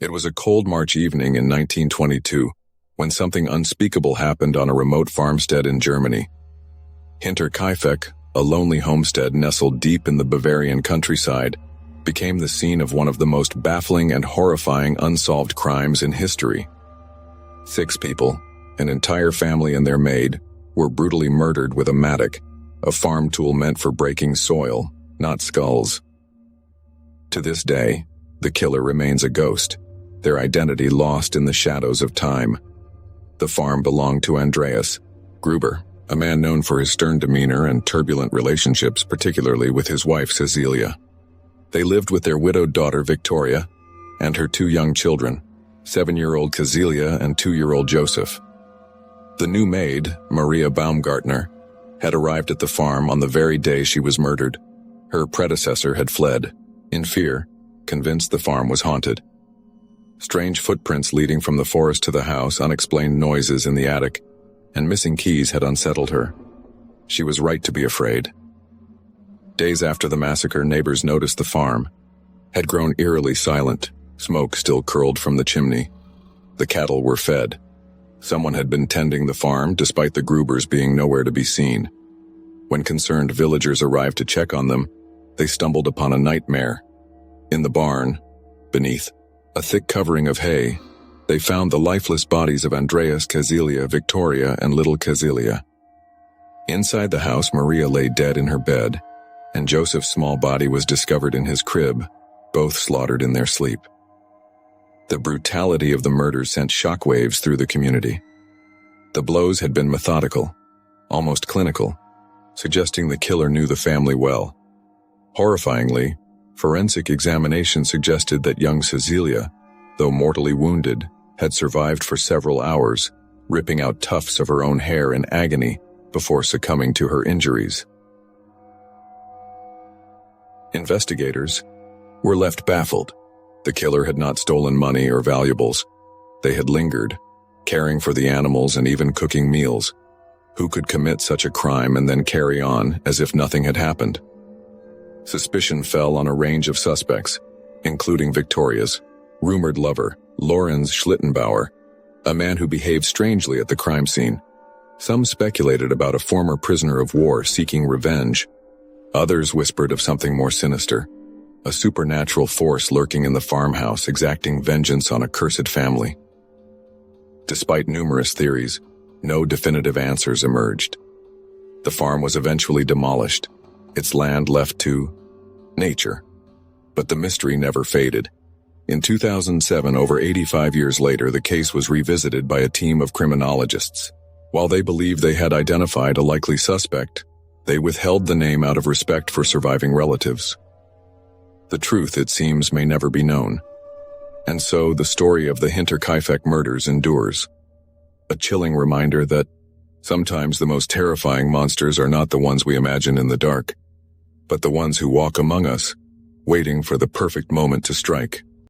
It was a cold March evening in 1922 when something unspeakable happened on a remote farmstead in Germany. Hinterkaifeck, a lonely homestead nestled deep in the Bavarian countryside, became the scene of one of the most baffling and horrifying unsolved crimes in history. 6 people, an entire family and their maid, were brutally murdered with a mattock, a farm tool meant for breaking soil, not skulls. To this day, the killer remains a ghost, their identity lost in the shadows of time. The farm belonged to Andreas Gruber, a man known for his stern demeanor and turbulent relationships, particularly with his wife Cecilia. They lived with their widowed daughter Victoria and her 2 young children, 7-year-old Cecilia and 2-year-old Joseph. The new maid, Maria Baumgartner, had arrived at the farm on the very day she was murdered. Her predecessor had fled, in fear, convinced the farm was haunted. Strange footprints leading from the forest to the house, unexplained noises in the attic, and missing keys had unsettled her. She was right to be afraid. Days after the massacre, neighbors noticed the farm had grown eerily silent. Smoke still curled from the chimney. The cattle were fed. Someone had been tending the farm despite the Grubers being nowhere to be seen. When concerned villagers arrived to check on them, they stumbled upon a nightmare. In the barn, beneath a thick covering of hay, they found the lifeless bodies of Andreas, Cecilia, Victoria, and little Cecilia. Inside the house, Maria lay dead in her bed, and Joseph's small body was discovered in his crib, both slaughtered in their sleep. The brutality of the murders sent shockwaves through the community. The blows had been methodical, almost clinical, suggesting the killer knew the family well. Horrifyingly, forensic examination suggested that young Cecilia, though mortally wounded, had survived for several hours, ripping out tufts of her own hair in agony before succumbing to her injuries. Investigators were left baffled. The killer had not stolen money or valuables. They had lingered, caring for the animals and even cooking meals. Who could commit such a crime and then carry on as if nothing had happened? Suspicion fell on a range of suspects, including Victoria's rumored lover, Lorenz Schlittenbauer, a man who behaved strangely at the crime scene. Some speculated about a former prisoner of war seeking revenge. Others whispered of something more sinister, a supernatural force lurking in the farmhouse exacting vengeance on a cursed family. Despite numerous theories, no definitive answers emerged. The farm was eventually demolished, its land left to nature. But the mystery never faded. In 2007, over 85 years later, the case was revisited by a team of criminologists. While they believed they had identified a likely suspect, they withheld the name out of respect for surviving relatives. The truth, it seems, may never be known. And so the story of the Hinterkaifeck murders endures. A chilling reminder that sometimes the most terrifying monsters are not the ones we imagine in the dark, but the ones who walk among us, waiting for the perfect moment to strike.